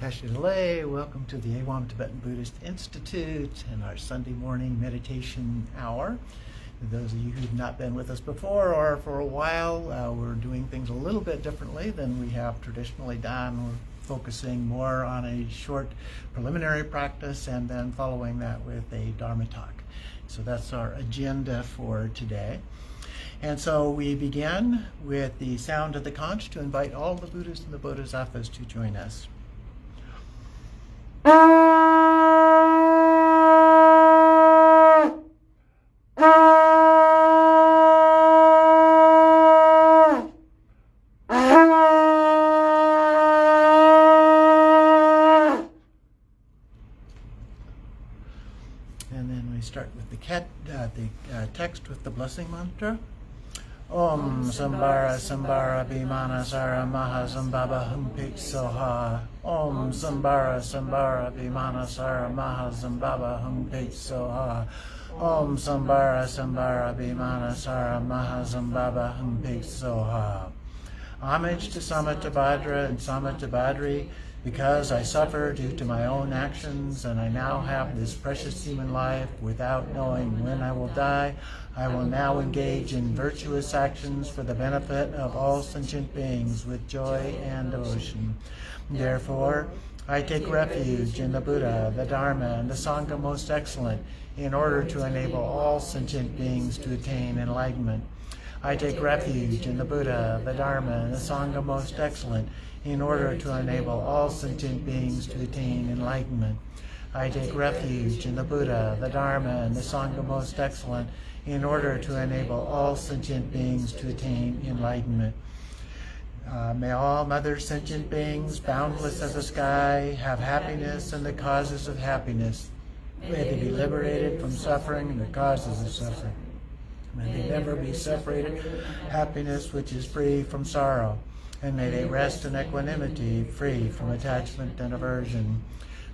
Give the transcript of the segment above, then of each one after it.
Tashi-lei. Welcome to the Awam Tibetan Buddhist Institute and our Sunday morning meditation hour. For those of you who've not been with us before or for a while, we're doing things a little bit differently than we have traditionally done. We're focusing more on a short preliminary practice and then following that with a Dharma talk. So that's our agenda for today. And so we begin with the sound of the conch to invite all the Buddhists and the Bodhisattvas to join us. And then we start with the text with the blessing mantra. Om Sambara Sambara Bhimana Sara Maha Sambhava Humpik Soha. Om Sambara Sambara Bhimana Sara Maha Sambhava Humpik Soha. Om Sambara Sambara Bhimana Sara Maha Sambhava Humpik Soha. Homage to Samattabhadra and Samattabhadri, because I suffer due to my own actions and I now have this precious human life without knowing when I will die, I will now engage in virtuous actions for the benefit of all sentient beings with joy and devotion. Therefore, I take refuge in the Buddha, the Dharma, and the Sangha most excellent in order to enable all sentient beings to attain enlightenment. I take refuge in the Buddha, the Dharma, and the Sangha most excellent in order to enable all sentient beings to attain enlightenment. I take refuge in the Buddha, the Dharma, and the Sangha most excellent in order to enable all sentient beings to attain enlightenment. May all mother sentient beings, boundless as the sky, have happiness and the causes of happiness. May they be liberated from suffering and the causes of suffering. May they never be separated from happiness which is free from sorrow. And may they rest in equanimity, free from attachment and aversion.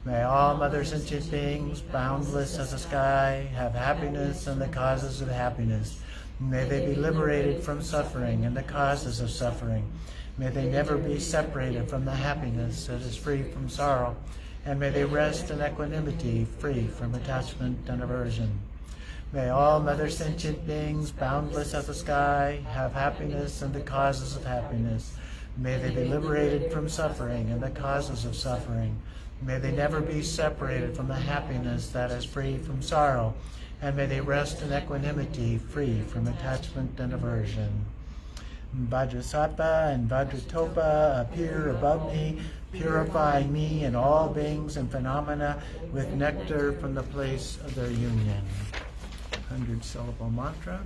May all mother sentient beings, boundless as the sky, have happiness and the causes of happiness. May they be liberated from suffering and the causes of suffering. May they never be separated from the happiness that is free from sorrow. And may they rest in equanimity, free from attachment and aversion. May all mother sentient beings, boundless as the sky, have happiness and the causes of happiness. May they be liberated from suffering and the causes of suffering. May they never be separated from the happiness that is free from sorrow. And may they rest in equanimity, free from attachment and aversion. Vajrasattva and Vajratopa appear above me, purifying me and all beings and phenomena with nectar from the place of their union. 100-syllable mantra.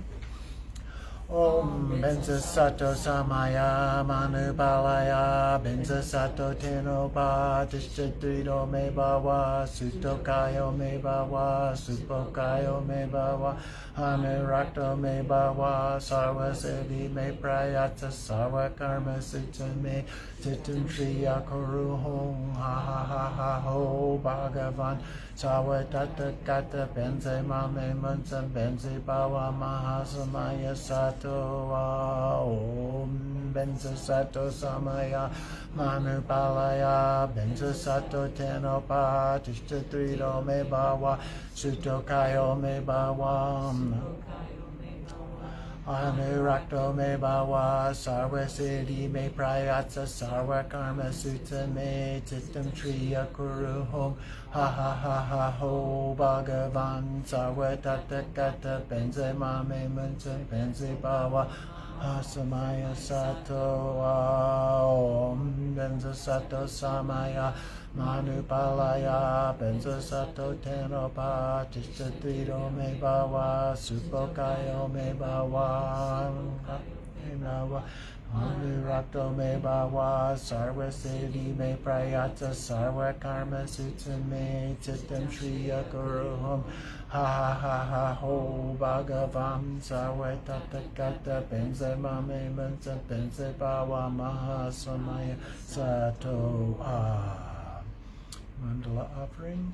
Om Benza Sato Samaya Manu Palaya Benza Sato Tenopa Tishchatrido Me Bawa Sutokayo Me Bawa Supokayo Me Bawa Anurakto Me Bawa Sarva Siddhi Me Prayata Sarva Karma Sutta Me Titum Shriya Kuru Hong Ha Ha Ha Ha Ho Bhagavan Sawa Tata Kata Benze Mame Munsa Benze Bawa Mahasamaya Sato Om Benza Sato Samaya Manu Palaya Benza Sato Tenopa Tishtatrido Me Bawa Sutokayo Me Bawa Anurakto Me Bawa Sarva Siddhi Me Prayatsa Sarva Karma Sutta Me Titam Triya Kuru Hom Ha Ha Ha Ha Ho Bhagavan Sarva Tata Kata Benze Mame Munsa Benze Bawa Asamaya Sato Om Benza Sato Samaya Manu Palaya Benza Sato Tenopa Tishtatrido Me Bawa Supokayo Me Bawa Anurakto Me Bawa Sarva Siddhi Me Prayata Sarva Karma Sutta Me Titam Shriya Guru Hum Ha Ha Ha Ha Ho Bhagavam Sarva Tata Kata Benze Mame Munsa Benze Bawa Mahasamaya Sato Mandala offering.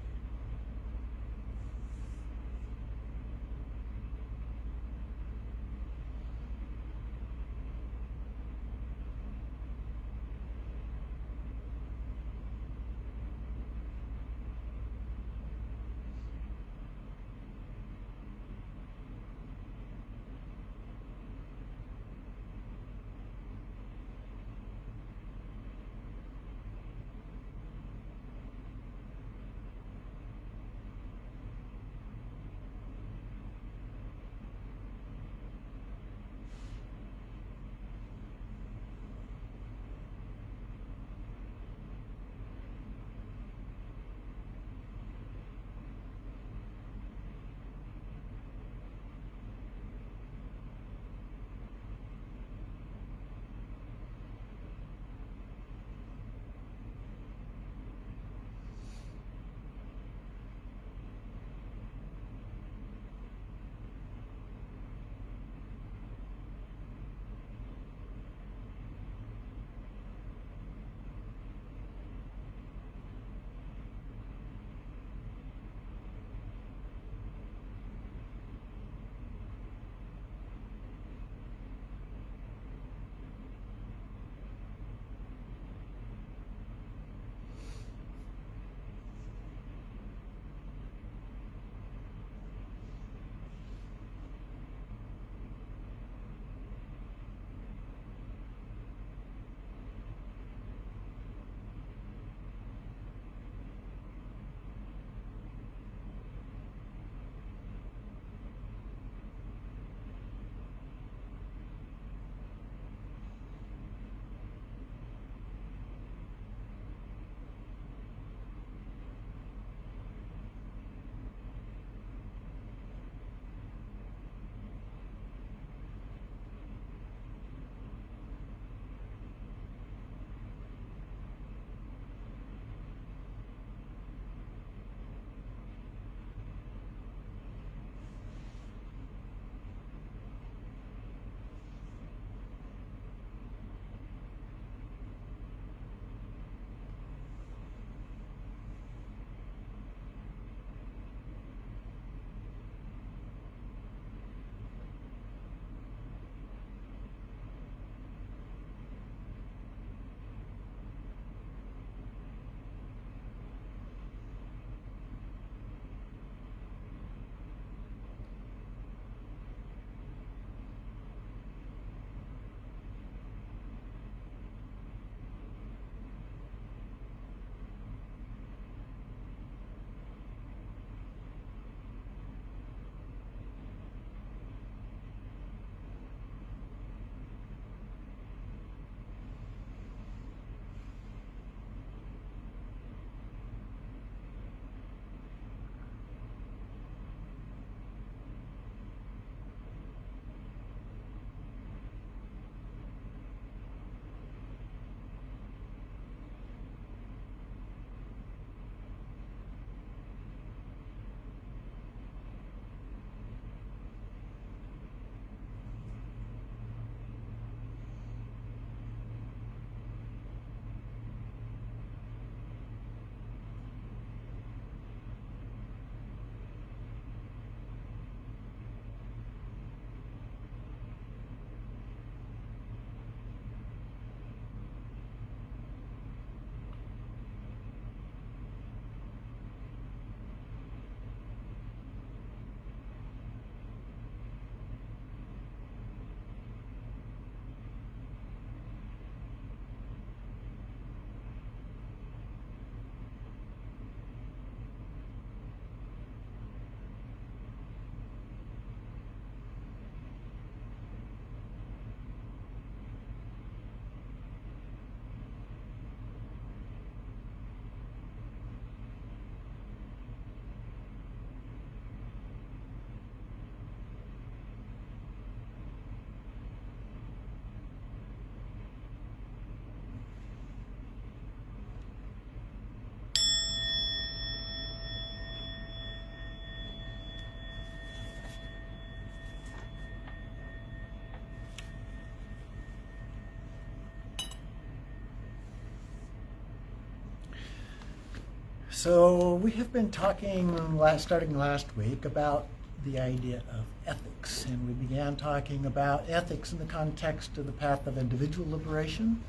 So we have been talking starting last week about the idea of ethics, and we began talking about ethics in the context of the path of individual liberation.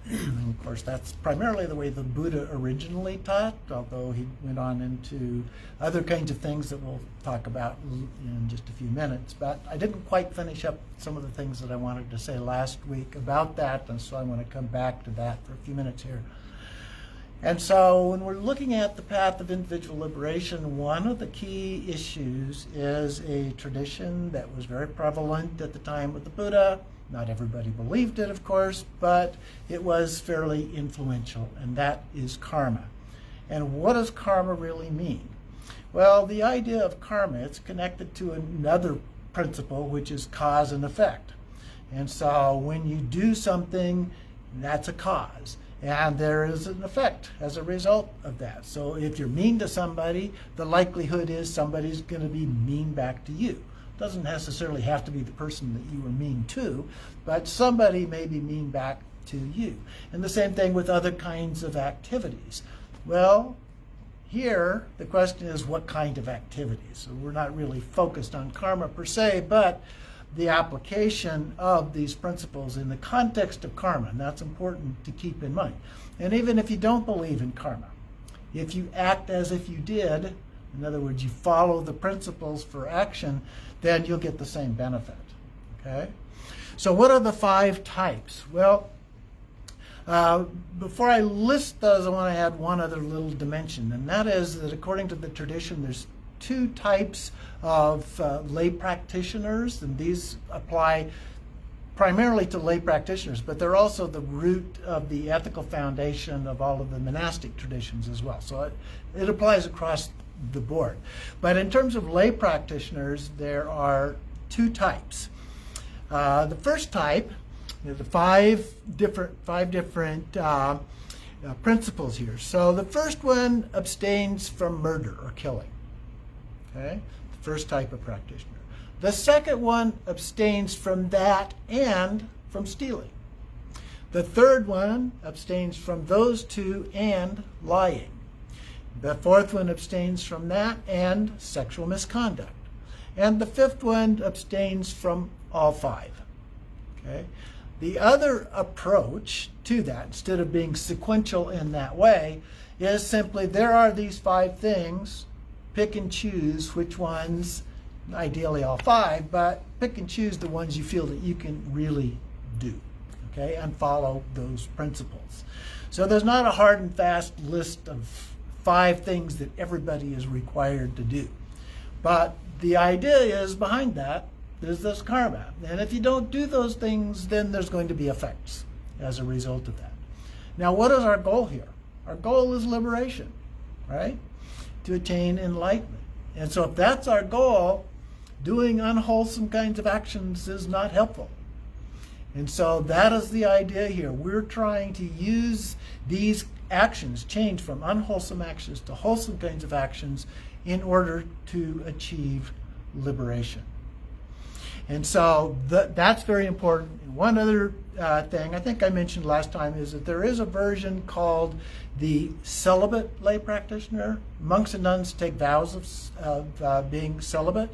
And of course, that's primarily the way the Buddha originally taught, although he went on into other kinds of things that we'll talk about in just a few minutes. But I didn't quite finish up some of the things that I wanted to say last week about that, and so I want to come back to that for a few minutes here. And so when we're looking at the path of individual liberation, one of the key issues is a tradition that was very prevalent at the time of the Buddha. Not everybody believed it, of course, but it was fairly influential, and that is karma. And what does karma really mean? Well, the idea of karma, it's connected to another principle, which is cause and effect. And so when you do something, that's a cause. And there is an effect as a result of that. So if you're mean to somebody, the likelihood is somebody's going to be mean back to you. Doesn't necessarily have to be the person that you were mean to, but somebody may be mean back to you. And the same thing with other kinds of activities. Well, here the question is what kind of activities. So we're not really focused on karma per se, but the application of these principles in the context of karma, and that's important to keep in mind. And even if you don't believe in karma, if you act as if you did, in other words, you follow the principles for action, then you'll get the same benefit. Okay? So what are the 5 types? Well, before I list those, I want to add one other little dimension, and that is that according to the tradition, there's 2 types of lay practitioners, and these apply primarily to lay practitioners, but they're also the root of the ethical foundation of all of the monastic traditions as well. So it applies across the board. But in terms of lay practitioners, there are 2 types. The first type, the five different principles here. So the first one abstains from murder or killing. Okay, the first type of practitioner. The second one abstains from that and from stealing. The third one abstains from those 2 and lying. The fourth one abstains from that and sexual misconduct. And the fifth one abstains from all 5. Okay? The other approach to that, instead of being sequential in that way, is simply there are these 5 things, pick and choose which ones, ideally all 5, but pick and choose the ones you feel that you can really do, okay, and follow those principles. So there's not a hard and fast list of 5 things that everybody is required to do. But the idea is behind that, there's this karma. And if you don't do those things, then there's going to be effects as a result of that. Now, what is our goal here? Our goal is liberation, right? To attain enlightenment. And so if that's our goal, doing unwholesome kinds of actions is not helpful. And so that is the idea here. We're trying to use these actions, change from unwholesome actions to wholesome kinds of actions in order to achieve liberation. And so that's very important. And one other thing I think I mentioned last time is that there is a version called the celibate lay practitioner. Monks and nuns take vows of being celibate,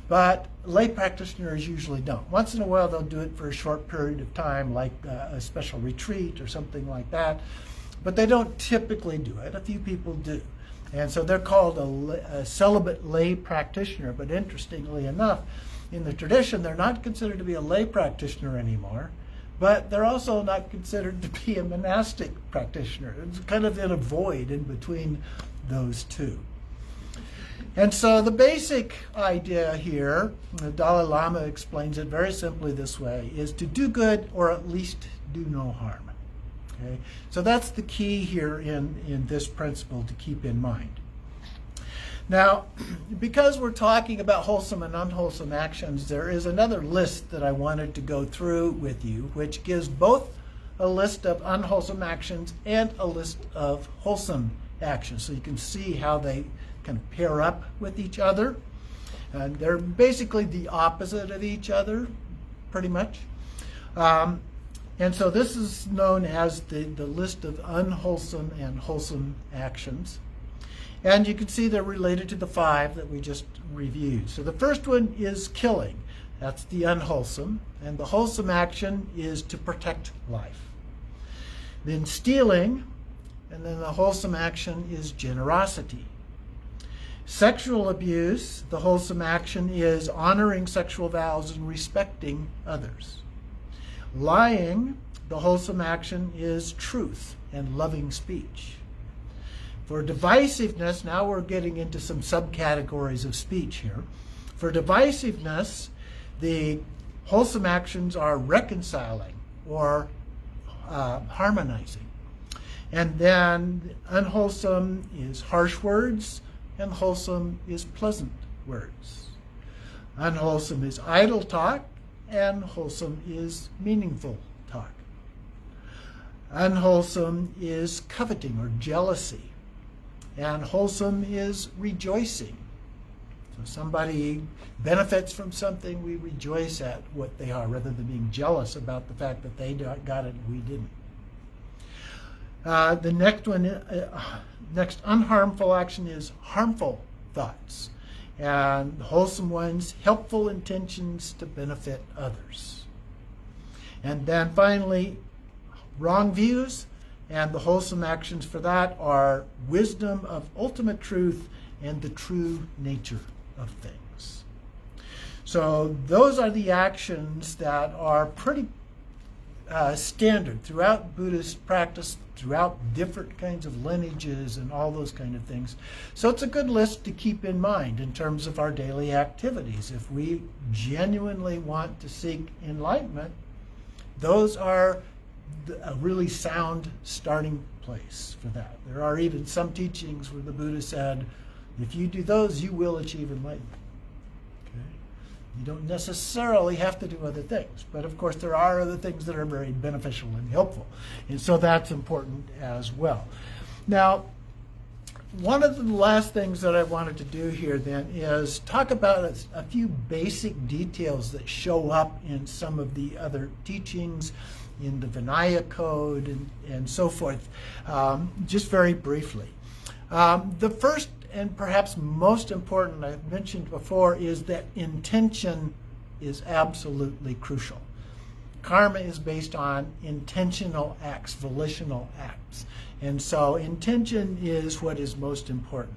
but lay practitioners usually don't. Once in a while they'll do it for a short period of time, like a special retreat or something like that, but they don't typically do it. A few people do. And so they're called a celibate lay practitioner, but interestingly enough, in the tradition, they're not considered to be a lay practitioner anymore, but they're also not considered to be a monastic practitioner. It's kind of in a void in between those 2. And so the basic idea here, the Dalai Lama explains it very simply this way, is to do good or at least do no harm. Okay? So that's the key here in this principle to keep in mind. Now, because we're talking about wholesome and unwholesome actions, there is another list that I wanted to go through with you, which gives both a list of unwholesome actions and a list of wholesome actions. So you can see how they can pair up with each other. And they're basically the opposite of each other, pretty much. And so this is known as the list of unwholesome and wholesome actions. And you can see they're related to the 5 that we just reviewed. So the first one is killing. That's the unwholesome. And the wholesome action is to protect life. Then stealing, and then the wholesome action is generosity. Sexual abuse, the wholesome action is honoring sexual vows and respecting others. Lying, the wholesome action is truth and loving speech. For divisiveness, now we're getting into some subcategories of speech here. For divisiveness, the wholesome actions are reconciling or harmonizing. And then unwholesome is harsh words, and wholesome is pleasant words. Unwholesome is idle talk, and wholesome is meaningful talk. Unwholesome is coveting or jealousy, and wholesome is rejoicing. So somebody benefits from something, we rejoice at what they are, rather than being jealous about the fact that they got it and we didn't. The next one, next unharmful action is harmful thoughts. And the wholesome ones, helpful intentions to benefit others. And then finally, wrong views. And the wholesome actions for that are wisdom of ultimate truth and the true nature of things. So those are the actions that are pretty standard throughout Buddhist practice, throughout different kinds of lineages and all those kind of things. So it's a good list to keep in mind in terms of our daily activities. If we genuinely want to seek enlightenment, those are a really sound starting place for that. There are even some teachings where the Buddha said, if you do those, you will achieve enlightenment. You don't necessarily have to do other things, but of course there are other things that are very beneficial and helpful, and so that's important as well. Now, one of the last things that I wanted to do here then is talk about a few basic details that show up in some of the other teachings, in the Vinaya Code and so forth, just very briefly. The first and perhaps most important, I've mentioned before, is that intention is absolutely crucial. Karma is based on intentional acts, volitional acts. And so intention is what is most important.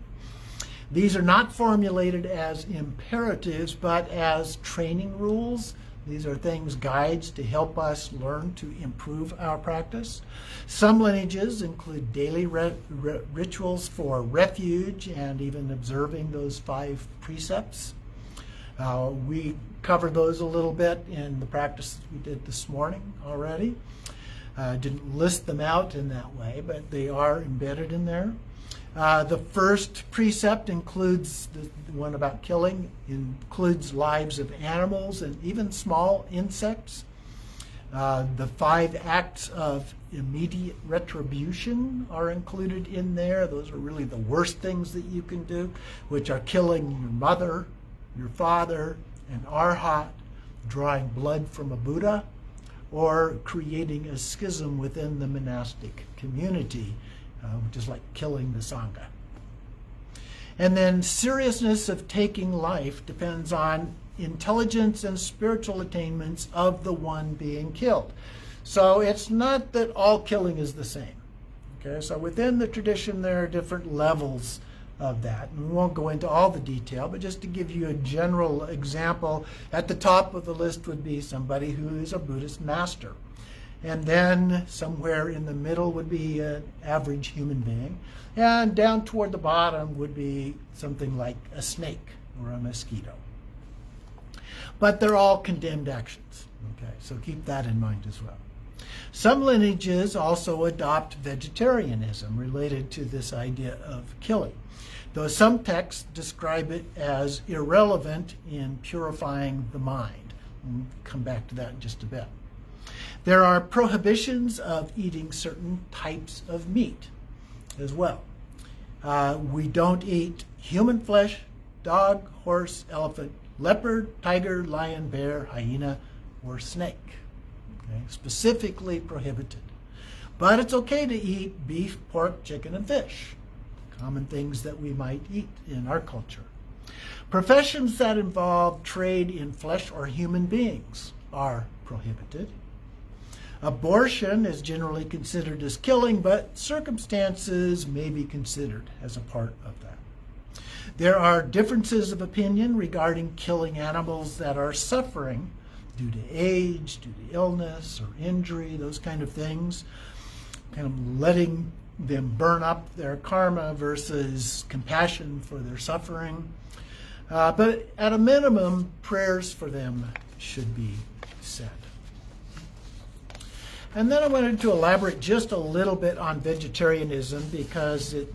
These are not formulated as imperatives, but as training rules. These are things, guides to help us learn to improve our practice. Some lineages include daily rituals for refuge and even observing those 5 precepts. We covered those a little bit in the practices we did this morning already. Didn't list them out in that way, but they are embedded in there. The first precept includes the one about killing, includes lives of animals and even small insects. The 5 acts of immediate retribution are included in there. Those are really the worst things that you can do, which are killing your mother, your father, an arhat, drawing blood from a Buddha, or creating a schism within the monastic community, which is like killing the Sangha. And then seriousness of taking life depends on intelligence and spiritual attainments of the one being killed. So it's not that all killing is the same. Okay, so within the tradition there are different levels of that. And we won't go into all the detail, but just to give you a general example, at the top of the list would be somebody who is a Buddhist master. And then somewhere in the middle would be an average human being. And down toward the bottom would be something like a snake or a mosquito. But they're all condemned actions. Okay, so keep that in mind as well. Some lineages also adopt vegetarianism related to this idea of killing, though some texts describe it as irrelevant in purifying the mind. We'll come back to that in just a bit. There are prohibitions of eating certain types of meat as well. We don't eat human flesh, dog, horse, elephant, leopard, tiger, lion, bear, hyena, or snake. Okay? Specifically prohibited. But it's okay to eat beef, pork, chicken, and fish. common things that we might eat in our culture. Professions that involve trade in flesh or human beings are prohibited. Abortion is generally considered as killing, but circumstances may be considered as a part of that. There are differences of opinion regarding killing animals that are suffering due to age, due to illness or injury, those kind of things, kind of letting them burn up their karma versus compassion for their suffering. But at a minimum, prayers for them should be said. And then I wanted to elaborate just a little bit on vegetarianism because it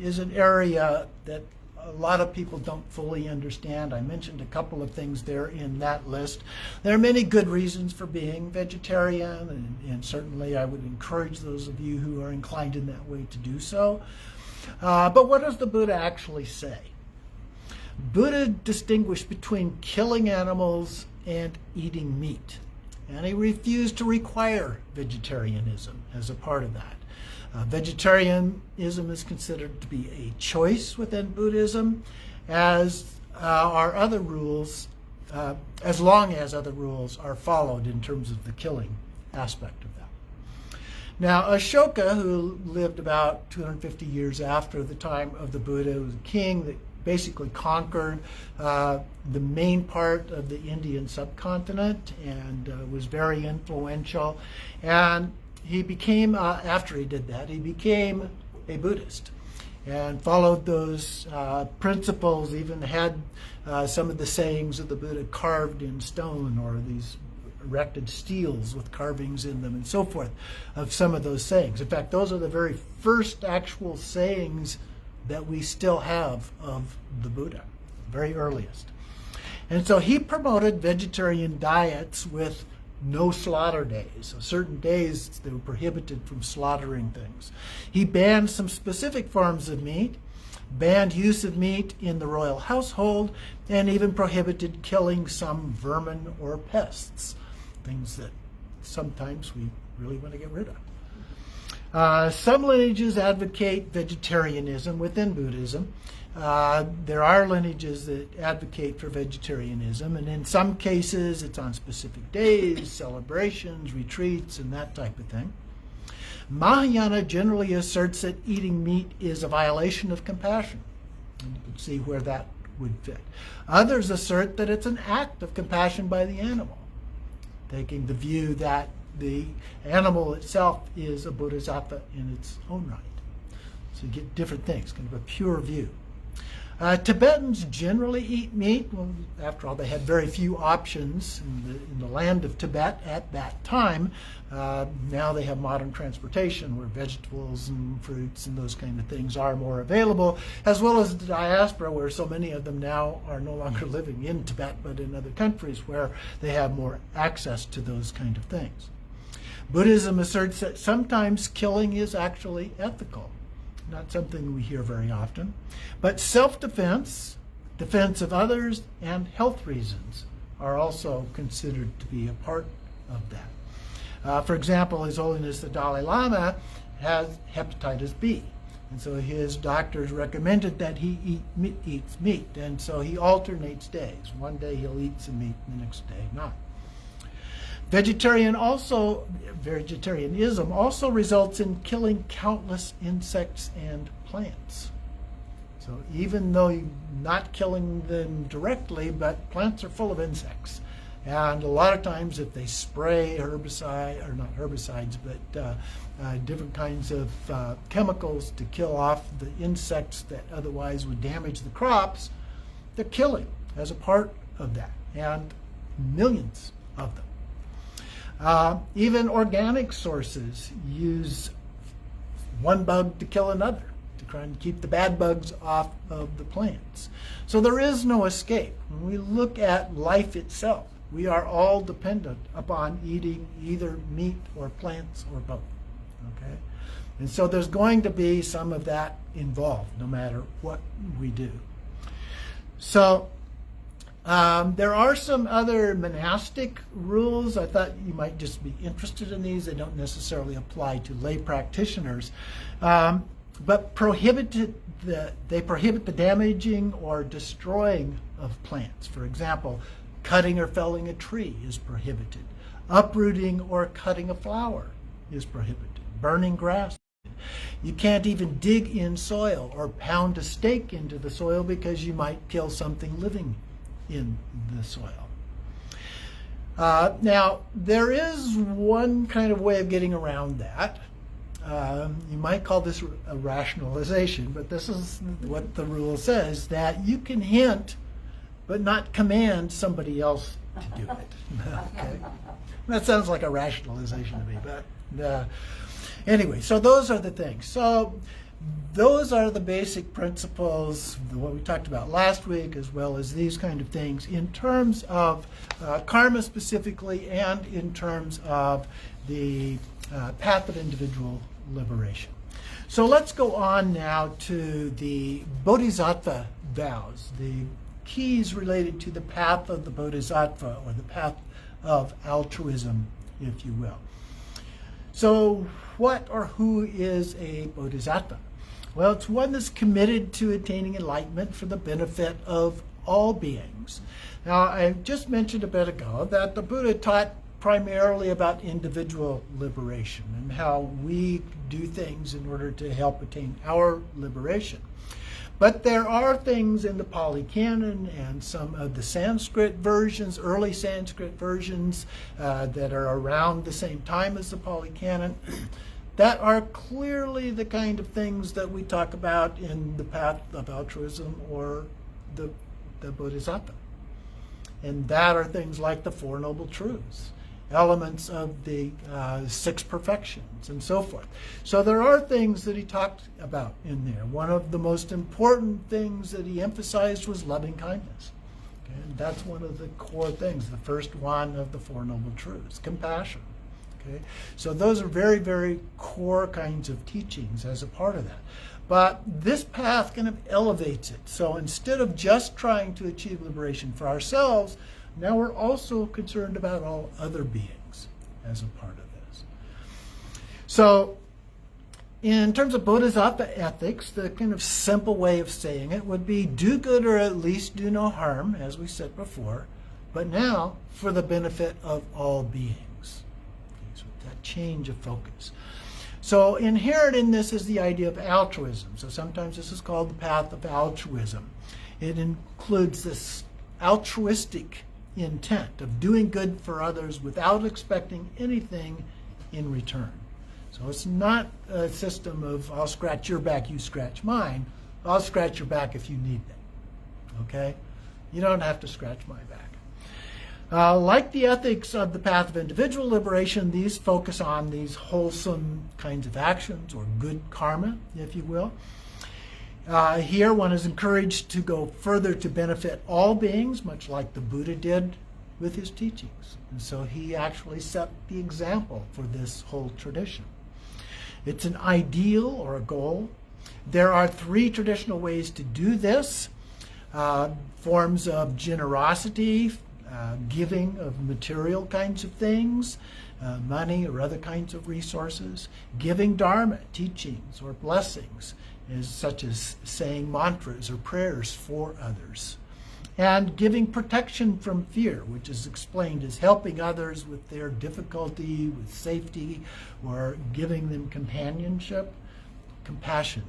is an area that a lot of people don't fully understand. I mentioned a couple of things there in that list. There are many good reasons for being vegetarian, and certainly I would encourage those of you who are inclined in that way to do so. But what does the Buddha actually say? Buddha distinguished between killing animals and eating meat, and he refused to require vegetarianism as a part of that. Vegetarianism is considered to be a choice within Buddhism, as are other rules, as long as other rules are followed in terms of the killing aspect of that. Now, Ashoka, who lived about 250 years after the time of the Buddha, was a king that basically conquered the main part of the Indian subcontinent and was very influential. And he became, after he did that, he became a Buddhist and followed those principles, even had some of the sayings of the Buddha carved in stone, or these erected steels with carvings in them and so forth, of some of those sayings. In fact, those are the very first actual sayings that we still have of the Buddha, very earliest. And so he promoted vegetarian diets with no slaughter days. So certain days they were prohibited from slaughtering things. He banned some specific forms of meat, banned use of meat in the royal household, and even prohibited killing some vermin or pests, things that sometimes we really want to get rid of. Some lineages advocate vegetarianism within Buddhism. There are lineages that advocate for vegetarianism, and in some cases it's on specific days, celebrations, retreats, and that type of thing. Mahayana generally asserts that eating meat is a violation of compassion. And you can see where that would fit. Others assert that it's an act of compassion by the animal, taking the view that the animal itself is a bodhisattva in its own right. So you get different things, kind of a pure view. Tibetans generally eat meat. Well, after all, they had very few options in the land of Tibet at that time. Now they have modern transportation where vegetables and fruits and those kind of things are more available, as well as the diaspora, where so many of them now are no longer living in Tibet but in other countries where they have more access to those kind of things. Buddhism asserts that sometimes killing is actually ethical. Not something we hear very often. But self-defense, defense of others, and health reasons are also considered to be a part of that. For example, His Holiness the Dalai Lama has hepatitis B. And so his doctors recommended that he eats meat. And so he alternates days. One day he'll eat some meat, the next day not. Vegetarianism also results in killing countless insects and plants. So even though you're not killing them directly, but plants are full of insects. And a lot of times if they spray herbicide, or not herbicides, but different kinds of chemicals to kill off the insects that otherwise would damage the crops, they're killing as a part of that, and millions of them. Even organic sources use one bug to kill another, to try and keep the bad bugs off of the plants. So there is no escape. When we look at life itself, we are all dependent upon eating either meat or plants or both. Okay? And so there's going to be some of that involved, no matter what we do. So there are some other monastic rules. I thought you might just be interested in these. They don't necessarily apply to lay practitioners. but they prohibit the damaging or destroying of plants. For example, cutting or felling a tree is prohibited. Uprooting or cutting a flower is prohibited. Burning grass. You can't even dig in soil or pound a stake into the soil because you might kill something living in the soil. Now, there is one kind of way of getting around that. You might call this a rationalization, but this is what the rule says, that you can hint but not command somebody else to do it. Okay? That sounds like a rationalization to me, but anyway, so those are the things. So those are the basic principles, what we talked about last week, as well as these kind of things in terms of karma specifically, and in terms of the path of individual liberation. So let's go on now to the Bodhisattva Vows, the keys related to the path of the Bodhisattva, or the path of altruism, if you will. So what or who is a Bodhisattva? Well, it's one that's committed to attaining enlightenment for the benefit of all beings. Now, I just mentioned a bit ago that the Buddha taught primarily about individual liberation and how we do things in order to help attain our liberation. But there are things in the Pali Canon and some of the Sanskrit versions, early Sanskrit versions that are around the same time as the Pali Canon, that are clearly the kind of things that we talk about in the path of altruism or the Bodhisattva. And that are things like the Four Noble Truths, elements of the six perfections, and so forth. So there are things that he talked about in there. One of the most important things that he emphasized was loving kindness. Okay? And that's one of the core things, the first one of the Four Noble Truths, compassion. Okay? So those are very, very core kinds of teachings as a part of that. But this path kind of elevates it. So instead of just trying to achieve liberation for ourselves, now we're also concerned about all other beings as a part of this. So in terms of Bodhisattva ethics, the kind of simple way of saying it would be do good or at least do no harm, as we said before, but now for the benefit of all beings. Okay, so that change of focus. So inherent in this is the idea of altruism. So sometimes this is called the path of altruism. It includes this altruistic intent of doing good for others without expecting anything in return. So it's not a system of I'll scratch your back, you scratch mine. I'll scratch your back if you need it. Okay? You don't have to scratch my back. Like the ethics of the path of individual liberation, these focus on these wholesome kinds of actions, or good karma, if you will. Here one is encouraged to go further to benefit all beings, much like the Buddha did with his teachings. And so he actually set the example for this whole tradition. It's an ideal or a goal. There are three traditional ways to do this. Forms of generosity, giving of material kinds of things, money or other kinds of resources, giving dharma, teachings or blessings, such as saying mantras or prayers for others, and giving protection from fear, which is explained as helping others with their difficulty, with safety, or giving them companionship, compassion.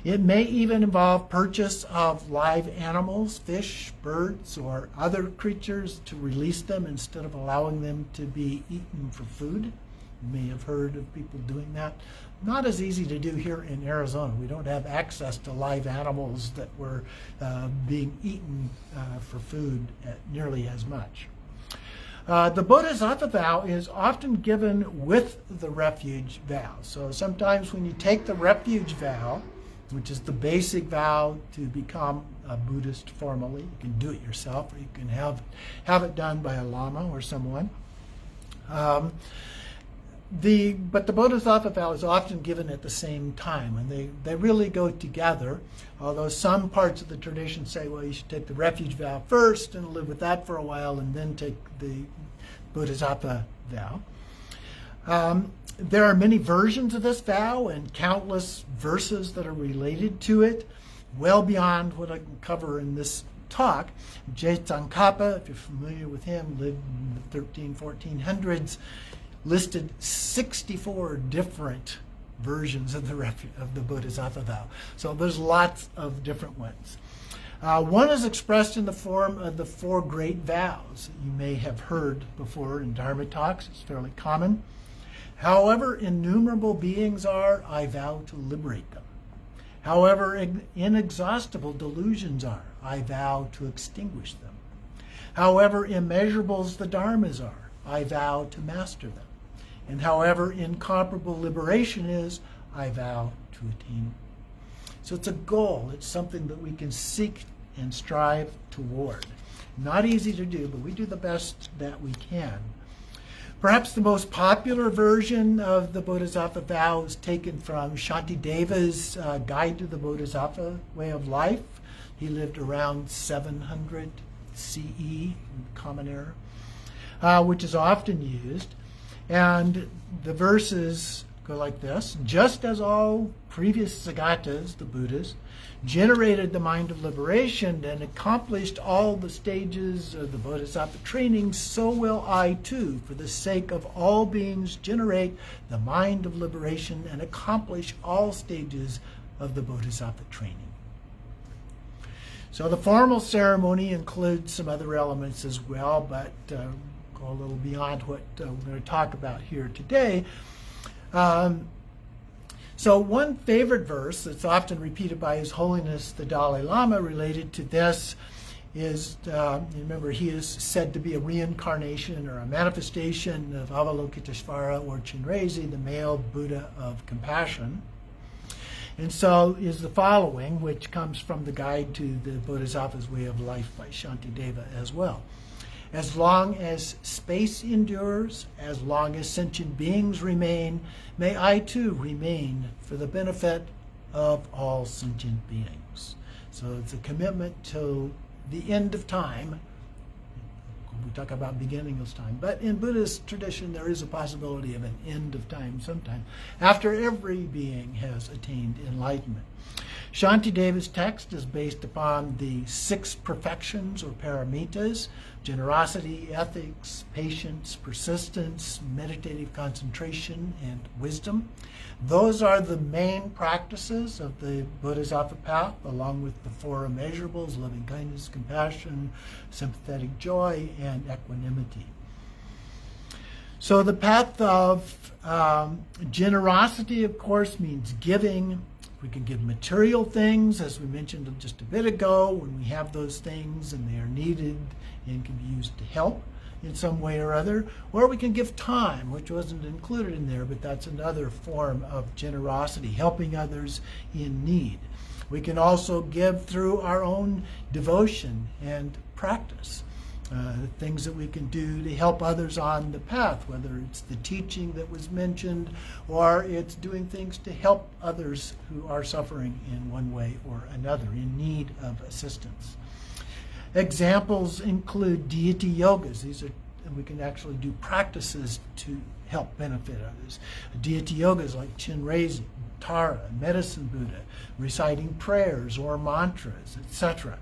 It may even involve purchase of live animals, fish, birds, or other creatures to release them instead of allowing them to be eaten for food. You may have heard of people doing that. Not as easy to do here in Arizona. We don't have access to live animals that were being eaten for food nearly as much. The Bodhisattva vow is often given with the refuge vow. So sometimes when you take the refuge vow, which is the basic vow to become a Buddhist formally, you can do it yourself, or you can have it done by a lama or someone. But the Bodhisattva vow is often given at the same time, and they really go together, although some parts of the tradition say, well, you should take the refuge vow first and live with that for a while and then take the Bodhisattva vow. There are many versions of this vow and countless verses that are related to it, well beyond what I can cover in this talk. Tsongkhapa, if you're familiar with him, lived in the 1400s, listed 64 different versions of the Bodhisattva vow. So there's lots of different ones. One is expressed in the form of the 4 great vows that you may have heard before in Dharma talks. It's fairly common. However innumerable beings are, I vow to liberate them. However inexhaustible delusions are, I vow to extinguish them. However immeasurable the dharmas are, I vow to master them. And however incomparable liberation is, I vow to attain it. So it's a goal. It's something that we can seek and strive toward. Not easy to do, but we do the best that we can. Perhaps the most popular version of the Bodhisattva vow is taken from Shantideva's Guide to the Bodhisattva Way of Life. He lived around 700 CE, Common Era, which is often used. And the verses go like this: just as all previous Sagatas, the Buddhas, generated the mind of liberation and accomplished all the stages of the Bodhisattva training, so will I too, for the sake of all beings, generate the mind of liberation and accomplish all stages of the Bodhisattva training. So the formal ceremony includes some other elements as well, but go a little beyond what we're going to talk about here today. So one favorite verse that's often repeated by His Holiness the Dalai Lama related to this is, remember, he is said to be a reincarnation or a manifestation of Avalokiteshvara or Chenrezig, the male Buddha of compassion. And so is the following, which comes from the Guide to the Bodhisattva's Way of Life by Shantideva as well. As long as space endures, as long as sentient beings remain, may I too remain for the benefit of all sentient beings. So it's a commitment to the end of time. We talk about beginning of time, but in Buddhist tradition there is a possibility of an end of time sometime, after every being has attained enlightenment. Shantideva's text is based upon the 6 perfections or paramitas: generosity, ethics, patience, persistence, meditative concentration, and wisdom. Those are the main practices of the Bodhisattva path, along with the 4 immeasurables: loving kindness, compassion, sympathetic joy, and equanimity. So the path of generosity, of course, means giving. We can give material things, as we mentioned just a bit ago, when we have those things and they are needed and can be used to help in some way or other. Or we can give time, which wasn't included in there, but that's another form of generosity, helping others in need. We can also give through our own devotion and practice. Things that we can do to help others on the path, whether it's the teaching that was mentioned or it's doing things to help others who are suffering in one way or another, in need of assistance. Examples include deity yogas. These are, we can actually do practices to help benefit others. Deity yogas like Chenrezig, Tara, Medicine Buddha, reciting prayers or mantras, etc.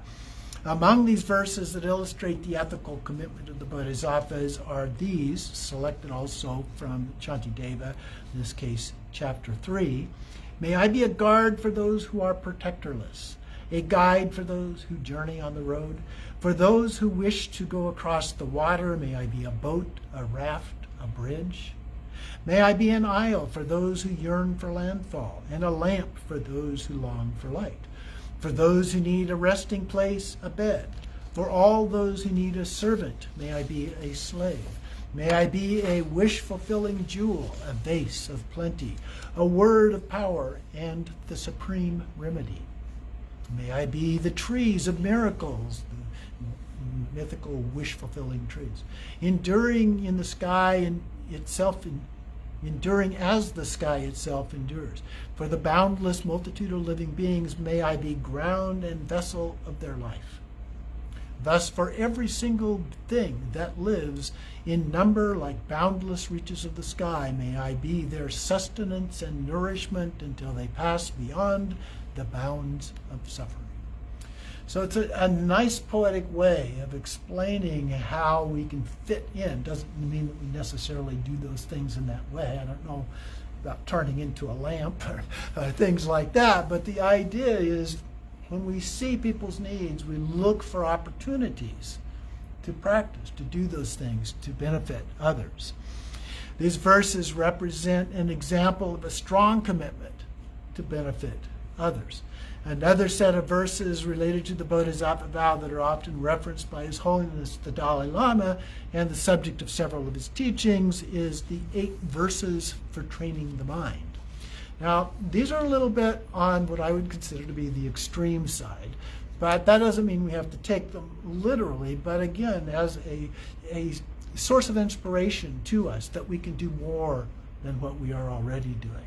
Among these verses that illustrate the ethical commitment of the Bodhisattvas are these, selected also from Shantideva, in this case, chapter 3. May I be a guard for those who are protectorless, a guide for those who journey on the road. For those who wish to go across the water, may I be a boat, a raft, a bridge. May I be an isle for those who yearn for landfall, and a lamp for those who long for light. For those who need a resting place, a bed. For all those who need a servant, may I be a slave. May I be a wish-fulfilling jewel, a vase of plenty, a word of power, and the supreme remedy. May I be the trees of miracles, the mythical wish-fulfilling trees, enduring in the sky and itself, enduring as the sky itself endures. For the boundless multitude of living beings, may I be ground and vessel of their life. Thus, for every single thing that lives in number like boundless reaches of the sky, may I be their sustenance and nourishment until they pass beyond the bounds of suffering. So it's a nice poetic way of explaining how we can fit in. Doesn't mean that we necessarily do those things in that way. I don't know about turning into a lamp or things like that, but the idea is when we see people's needs, we look for opportunities to practice, to do those things, to benefit others. These verses represent an example of a strong commitment to benefit others. Another set of verses related to the Bodhisattva vow that are often referenced by His Holiness the Dalai Lama and the subject of several of his teachings is the 8 verses for training the mind. Now, these are a little bit on what I would consider to be the extreme side, but that doesn't mean we have to take them literally, but again, as a source of inspiration to us that we can do more than what we are already doing.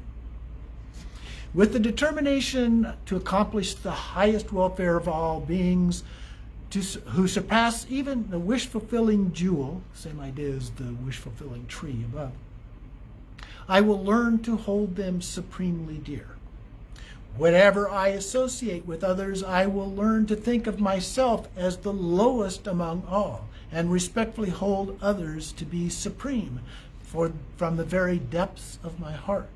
With the determination to accomplish the highest welfare of all beings, who surpass even the wish-fulfilling jewel, same idea as the wish-fulfilling tree above, I will learn to hold them supremely dear. Whatever I associate with others, I will learn to think of myself as the lowest among all, and respectfully hold others to be supreme from the very depths of my heart.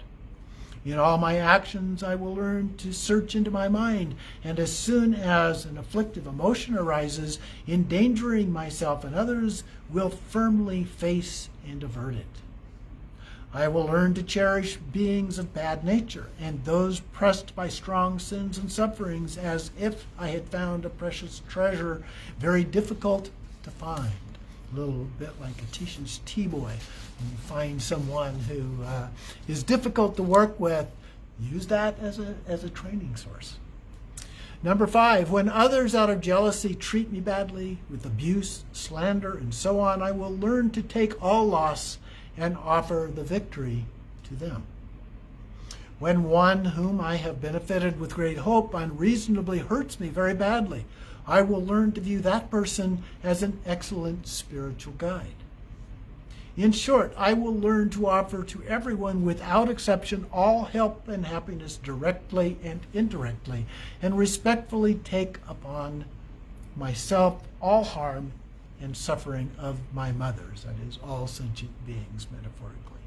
In all my actions, I will learn to search into my mind, and as soon as an afflictive emotion arises, endangering myself and others, will firmly face and avert it. I will learn to cherish beings of bad nature and those pressed by strong sins and sufferings as if I had found a precious treasure very difficult to find. A little bit like Atisha's tea-boy. When you find someone who is difficult to work with, use that as a training source. Number 5, when others out of jealousy treat me badly with abuse, slander, and so on, I will learn to take all loss and offer the victory to them. When one whom I have benefited with great hope unreasonably hurts me very badly, I will learn to view that person as an excellent spiritual guide. In short, I will learn to offer to everyone without exception all help and happiness directly and indirectly, and respectfully take upon myself all harm and suffering of my mothers, that is, all sentient beings, metaphorically.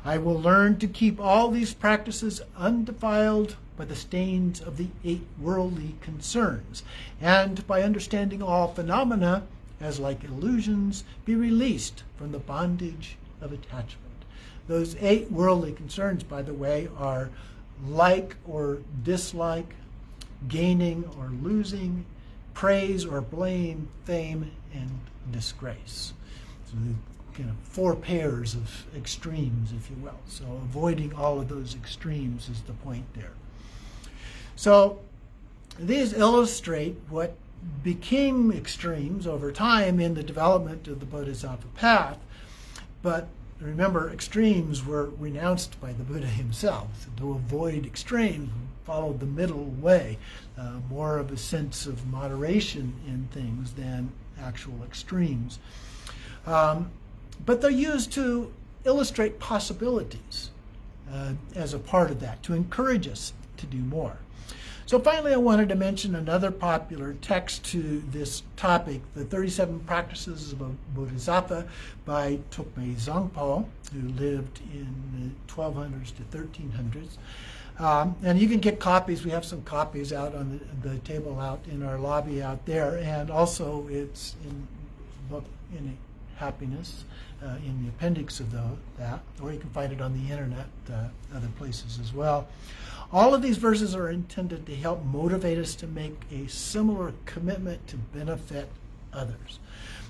I will learn to keep all these practices undefiled by the stains of the 8 worldly concerns, and by understanding all phenomena as like illusions, be released from the bondage of attachment. Those 8 worldly concerns, by the way, are like or dislike, gaining or losing, praise or blame, fame and disgrace. So kind of 4 pairs of extremes, if you will. So avoiding all of those extremes is the point there. So these illustrate what became extremes over time in the development of the Bodhisattva path. But remember, extremes were renounced by the Buddha himself. So to avoid extremes, followed the middle way, more of a sense of moderation in things than actual extremes. But they're used to illustrate possibilities as a part of that, to encourage us to do more. So finally, I wanted to mention another popular text to this topic, the 37 Practices of a Bodhisattva by Tokme Zangpo, who lived in the 1200s to 1300s. And you can get copies. We have some copies out on the table out in our lobby out there. And also it's in book in Happiness in the appendix of that, or you can find it on the internet, other places as well. All of these verses are intended to help motivate us to make a similar commitment to benefit others.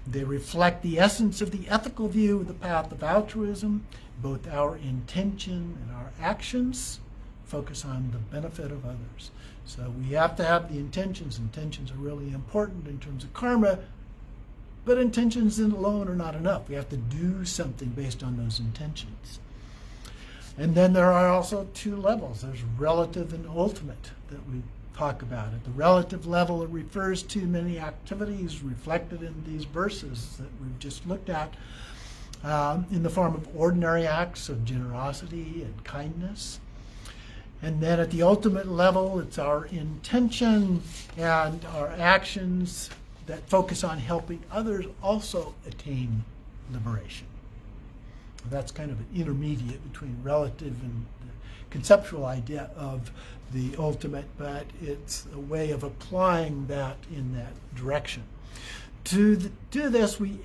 They reflect the essence of the ethical view of the path of altruism. Both our intention and our actions focus on the benefit of others. So we have to have the intentions. Intentions are really important in terms of karma, but intentions alone are not enough. We have to do something based on those intentions. And then there are also 2 levels. There's relative and ultimate, that we talk about it. The relative level, it refers to many activities reflected in these verses that we've just looked at in the form of ordinary acts of generosity and kindness. And then at the ultimate level, it's our intention and our actions that focus on helping others also attain liberation. That's kind of an intermediate between relative and the conceptual idea of the ultimate, but it's a way of applying that in that direction. To do this, we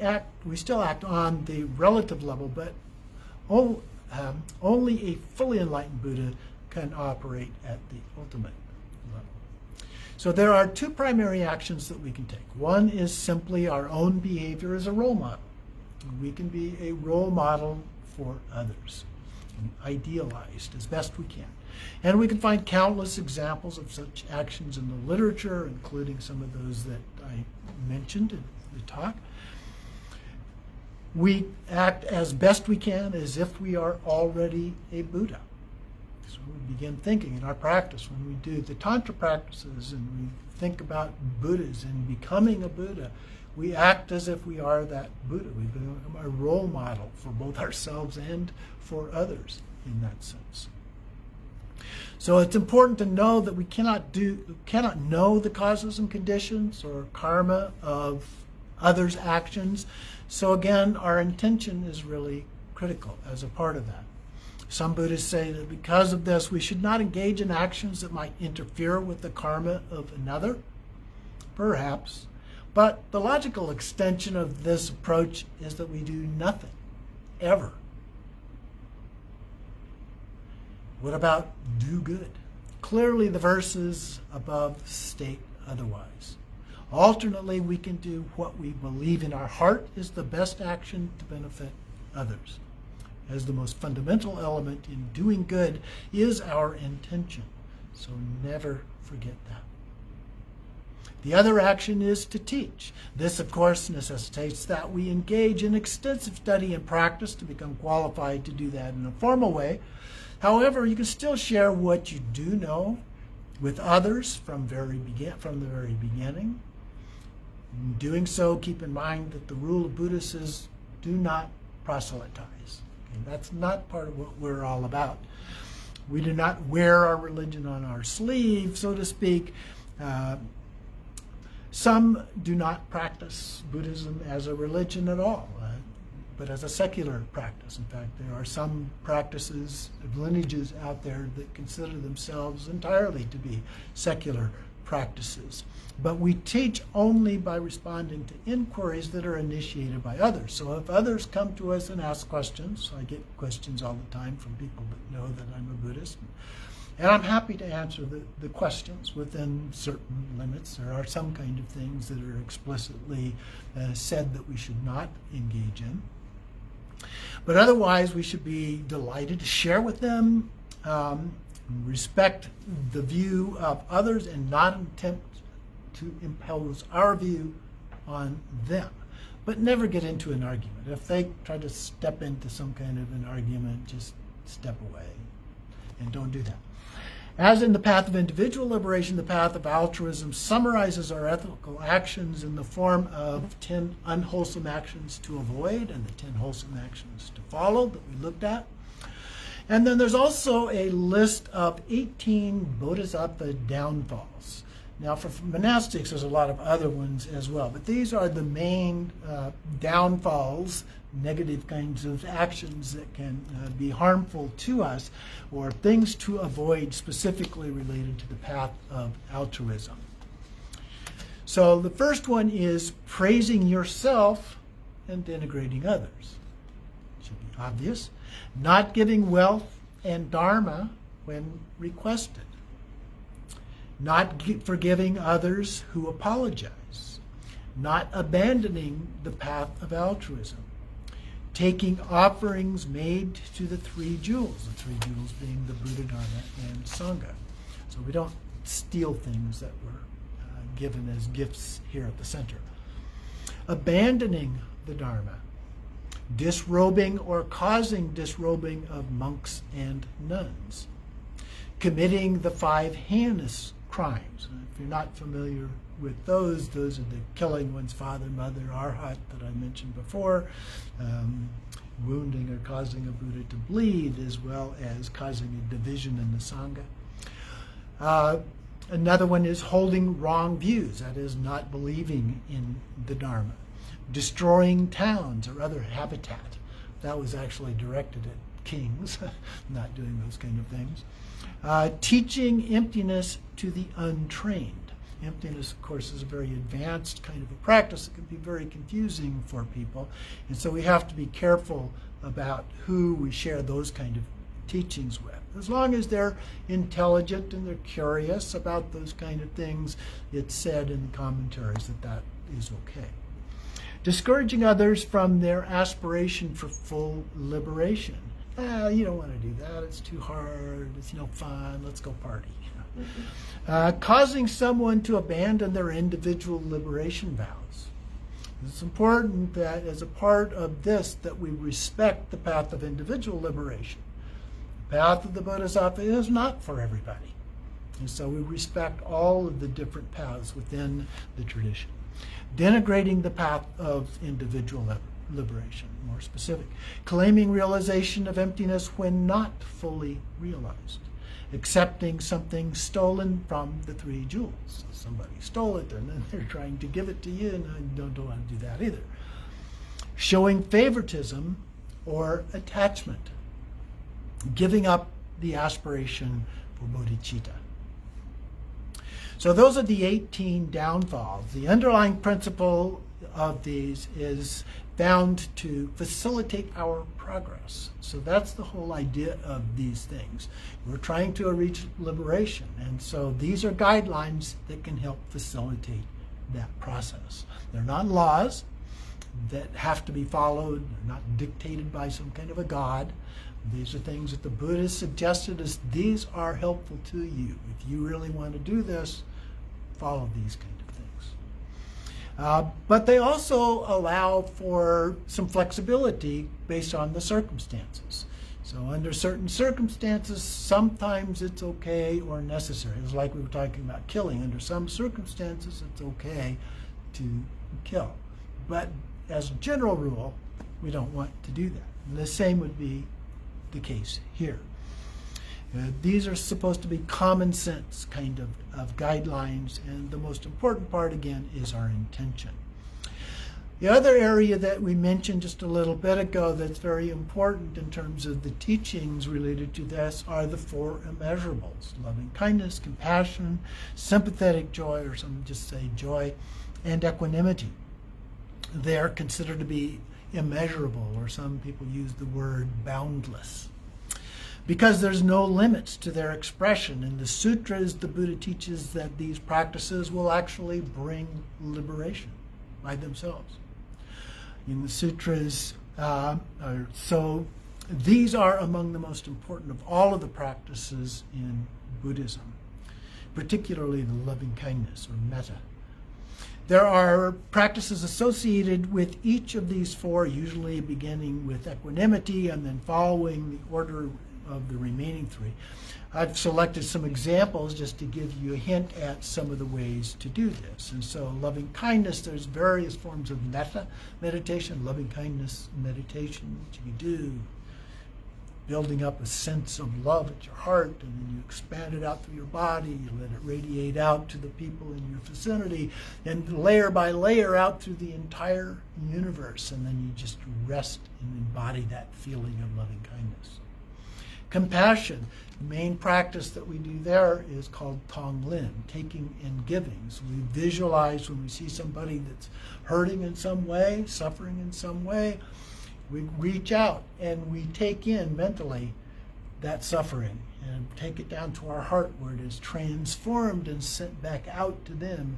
still act on the relative level, but only a fully enlightened Buddha can operate at the ultimate level. So there are two primary actions that we can take. One is simply our own behavior as a role model. We can be a role model for others, idealized as best we can. And we can find countless examples of such actions in the literature, including some of those that I mentioned in the talk. We act as best we can as if we are already a Buddha. So we begin thinking in our practice, when we do the Tantra practices and we think about Buddhas and becoming a Buddha, we act as if we are that Buddha. We become a role model for both ourselves and for others in that sense. So it's important to know that we cannot know the causes and conditions or karma of others' actions. So again, our intention is really critical as a part of that. Some Buddhists say that because of this, we should not engage in actions that might interfere with the karma of another. Perhaps. But the logical extension of this approach is that we do nothing, ever. What about do good? Clearly the verses above state otherwise. Alternately, we can do what we believe in our heart is the best action to benefit others. As the most fundamental element in doing good is our intention. So never forget that. The other action is to teach. This, of course, necessitates that we engage in extensive study and practice to become qualified to do that in a formal way. However, you can still share what you do know with others from the very beginning. In doing so, keep in mind that the rule of Buddhists is do not proselytize. Okay, that's not part of what we're all about. We do not wear our religion on our sleeve, so to speak. Some do not practice Buddhism as a religion at all, but as a secular practice. In fact, there are some practices of lineages out there that consider themselves entirely to be secular practices. But we teach only by responding to inquiries that are initiated by others. So if others come to us and ask questions, I get questions all the time from people that know that I'm a Buddhist, and I'm happy to answer the questions within certain limits. There are some kind of things that are explicitly said that we should not engage in. But otherwise, we should be delighted to share with them, respect the view of others, and not attempt to impose our view on them. But never get into an argument. If they try to step into some kind of an argument, just step away and don't do that. As in the path of individual liberation, the path of altruism summarizes our ethical actions in the form of 10 unwholesome actions to avoid and the 10 wholesome actions to follow that we looked at. And then there's also a list of 18 Bodhisattva downfalls. Now for monastics, there's a lot of other ones as well, but these are the main downfalls, negative kinds of actions that can be harmful to us, or things to avoid specifically related to the path of altruism. So the first one is praising yourself and denigrating others. It should be obvious. Not giving wealth and dharma when requested. Not forgiving others who apologize. Not abandoning the path of altruism. Taking offerings made to the 3 jewels, the 3 jewels being the Buddha, Dharma, and Sangha. So we don't steal things that were given as gifts here at the center. Abandoning the Dharma. Disrobing or causing disrobing of monks and nuns. Committing the 5 heinous crimes. If you're not familiar with those are the killing one's father, mother, arhat that I mentioned before, wounding or causing a Buddha to bleed, as well as causing a division in the Sangha. Another one is holding wrong views, that is, not believing in the Dharma. Destroying towns or other habitat. That was actually directed at kings, not doing those kind of things. Teaching emptiness to the untrained. Emptiness, of course, is a very advanced kind of a practice. It can be very confusing for people. And so we have to be careful about who we share those kind of teachings with. As long as they're intelligent and they're curious about those kind of things, it's said in the commentaries that is okay. Discouraging others from their aspiration for full liberation. You don't want to do that. It's too hard. It's no fun. Let's go party. Causing someone to abandon their individual liberation vows. It's important that as a part of this that we respect the path of individual liberation. The path of the Bodhisattva is not for everybody. And so we respect all of the different paths within the tradition. Denigrating the path of individual liberation, more specific. Claiming realization of emptiness when not fully realized. Accepting something stolen from the three jewels. Somebody stole it and then they're trying to give it to you, and I don't want to do that either. Showing favoritism or attachment. Giving up the aspiration for bodhicitta. So those are the 18 downfalls. The underlying principle of these is found to facilitate our progress. So that's the whole idea of these things. We're trying to reach liberation, and so these are guidelines that can help facilitate that process. They're not laws that have to be followed. They're not dictated by some kind of a god. These are things that the Buddha suggested as these are helpful to you. If you really want to do this, follow these kind of things. But they also allow for some flexibility based on the circumstances. So under certain circumstances, sometimes it's okay or necessary. It's like we were talking about killing. Under some circumstances, it's okay to kill. But as a general rule, we don't want to do that. And the same would be the case here. These are supposed to be common sense kind of guidelines, and the most important part, again, is our intention. The other area that we mentioned just a little bit ago that's very important in terms of the teachings related to this are the four immeasurables: loving kindness, compassion, sympathetic joy, or some just say joy, and equanimity. They're considered to be immeasurable, or some people use the word boundless, because there's no limits to their expression. In the sutras, the Buddha teaches that these practices will actually bring liberation by themselves. In the sutras, so these are among the most important of all of the practices in Buddhism, particularly the loving kindness, or metta. There are practices associated with each of these four, usually beginning with equanimity and then following the order of the remaining three. I've selected some examples just to give you a hint at some of the ways to do this. And so loving kindness, there's various forms of metta meditation, loving kindness meditation that you can do, building up a sense of love at your heart, and then you expand it out through your body, you let it radiate out to the people in your vicinity, and layer by layer out through the entire universe, and then you just rest and embody that feeling of loving kindness. Compassion, the main practice that we do there is called Tonglen, taking and giving. So we visualize when we see somebody that's hurting in some way, suffering in some way, we reach out and we take in mentally that suffering and take it down to our heart where it is transformed and sent back out to them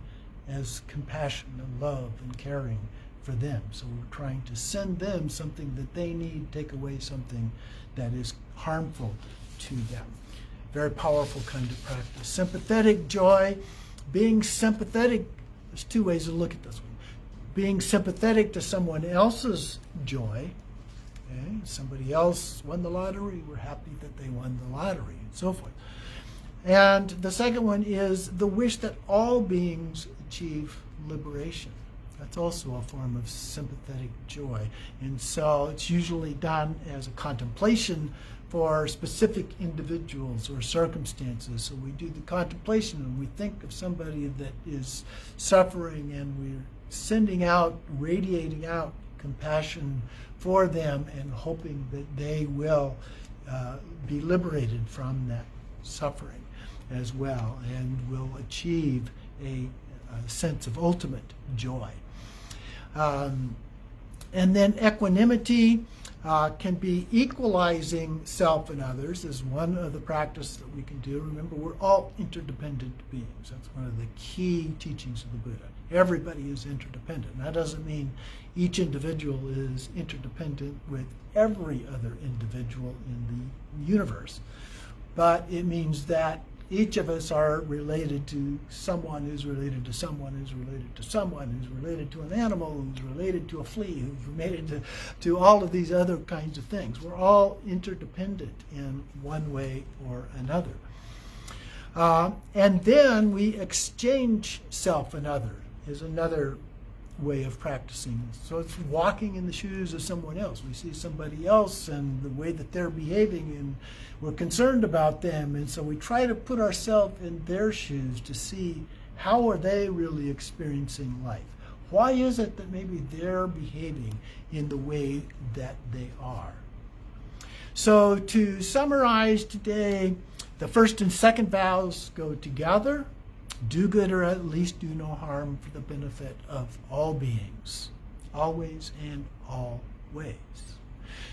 as compassion and love and caring for them. So we're trying to send them something that they need, take away something that is harmful to them. Very powerful kind of practice. Sympathetic joy, being sympathetic, there's two ways to look at this one. Being sympathetic to someone else's joy. Okay? Somebody else won the lottery, we're happy that they won the lottery, and so forth. And the second one is the wish that all beings achieve liberation. That's also a form of sympathetic joy. And so it's usually done as a contemplation for specific individuals or circumstances. So we do the contemplation and we think of somebody that is suffering, and we're sending out, radiating out compassion for them and hoping that they will be liberated from that suffering as well and will achieve a sense of ultimate joy. And then equanimity can be equalizing self and others is one of the practices that we can do. Remember, we're all interdependent beings. That's one of the key teachings of the Buddha. Everybody is interdependent. That doesn't mean each individual is interdependent with every other individual in the universe, but it means that each of us are related to someone who's related to someone who's related to someone who's related to an animal who's related to a flea who's related to all of these other kinds of things. We're all interdependent in one way or another. And then we exchange self and other is another way of practicing. So it's walking in the shoes of someone else. We see somebody else and the way that they're behaving, and we're concerned about them, and so we try to put ourselves in their shoes to see how are they really experiencing life. Why is it that maybe they're behaving in the way that they are? So to summarize today, the first and second vows go together. Do good, or at least do no harm, for the benefit of all beings, always and always.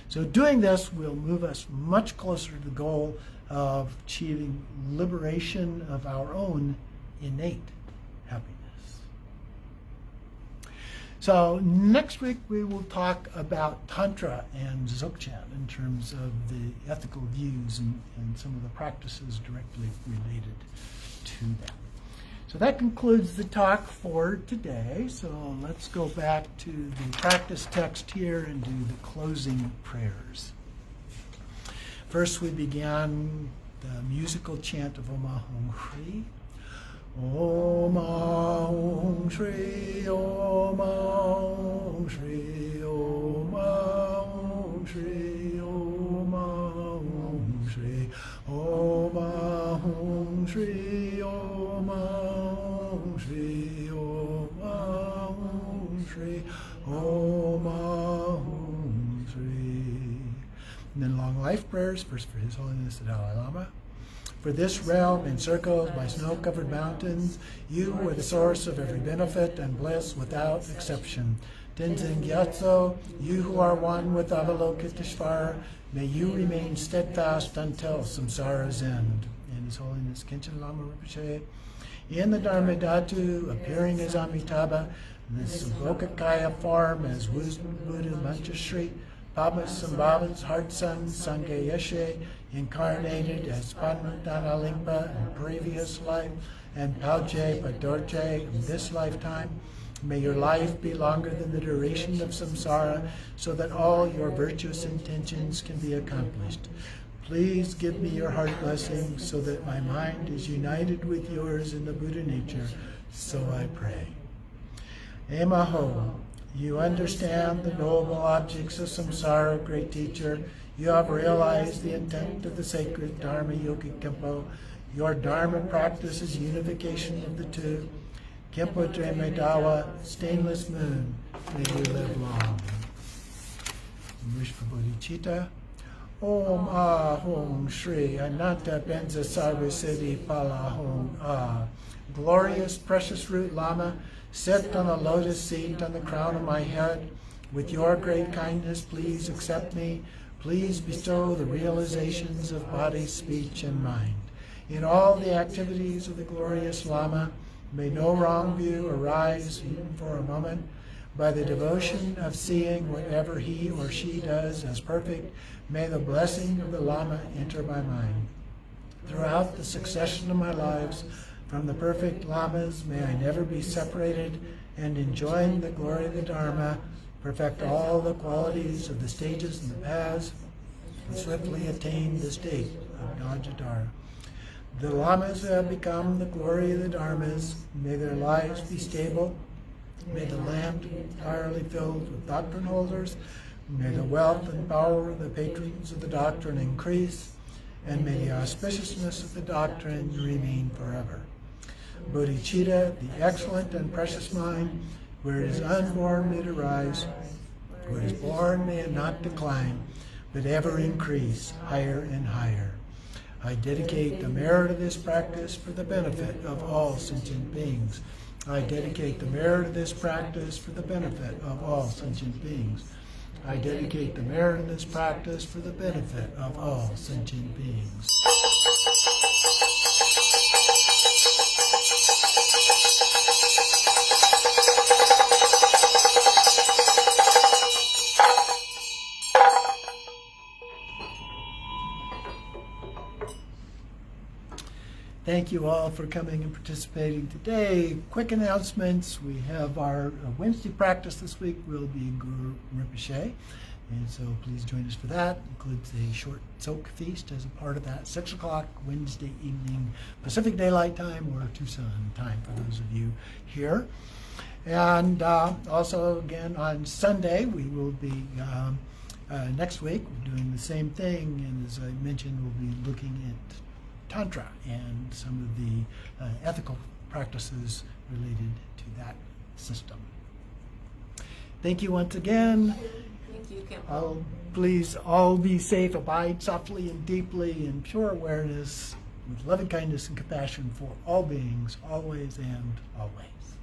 So doing this will move us much closer to the goal of achieving liberation of our own innate happiness. So next week we will talk about Tantra and Dzogchen in terms of the ethical views and some of the practices directly related to that. So that concludes the talk for today. So let's go back to the practice text here and do the closing prayers. First, we began the musical chant of Om Ahum Shri. Om Ahum Shri, Om Ahum Shri, Om Ahum Shri, Om Ahum Shri, Om Ahum Shri, Om Ahum Shri, Om Ahum Shri, Om Ahum Shri. And then long life prayers, first for His Holiness the Dalai Lama. For this realm encircled by snow-covered mountains, you are the source of every benefit and bliss without exception. Tenzin Gyatso, you who are one with Avalokiteshvara, may you remain steadfast until samsara's end. And His Holiness Khenchen Lama Rinpoche, in the Dharma Dhatu, appearing as Amitabha, in the Sambhogakaya form as Wisdom Buddha Manchashri, Padmasambhava's heart son, Sangye Yeshe, incarnated as Padmatana Lingpa in previous life, and Palche Padorje in this lifetime. May your life be longer than the duration of samsara, so that all your virtuous intentions can be accomplished. Please give me your heart blessing, so that my mind is united with yours in the Buddha nature. So I pray. Emaho, you understand the noble objects of samsara, great teacher. You have realized the intent of the sacred Dharma Yogi Khenpo. Your Dharma practice is unification of the two. Khenpo Drimed Dawa, stainless moon, may you live long. Wish for bodhicitta. Om Ahum Shri Ananta Benza Sarva Siddhi Palahum Ah. Glorious precious root Lama, sit on a lotus seat on the crown of my head. With your great kindness, please accept me. Please bestow the realizations of body, speech, and mind. In all the activities of the glorious Lama, may no wrong view arise even for a moment. By the devotion of seeing whatever he or she does as perfect, may the blessing of the Lama enter my mind. Throughout the succession of my lives, from the perfect Lamas, may I never be separated, and enjoying the glory of the Dharma, perfect all the qualities of the stages and the paths, and swiftly attain the state of Najadhara. The lamas have become the glory of the dharmas. May their lives be stable. May the land be entirely filled with doctrine holders. May the wealth and power of the patrons of the doctrine increase. And may the auspiciousness of the doctrine remain forever. Bodhicitta, the excellent and precious mind, where it is unborn may it arise. Where it is born may it not decline, but ever increase higher and higher. I dedicate the merit of this practice for the benefit of all sentient beings. I dedicate the merit of this practice for the benefit of all sentient beings. I dedicate the merit of this practice for the benefit of all sentient beings. Thank you all for coming and participating today. Quick announcements. We have our Wednesday practice this week will be Guru Rinpoche. And so please join us for that. It includes a short soak feast as a part of that. 6 o'clock Wednesday evening Pacific Daylight Time or Tucson time for those of you here. And also again on Sunday we will be, next week, we're doing the same thing. And as I mentioned, we'll be looking at Tantra and some of the ethical practices related to that system. Thank you once again. Thank you, Khenpo. Please all be safe, abide softly and deeply in pure awareness with loving kindness and compassion for all beings, always and always.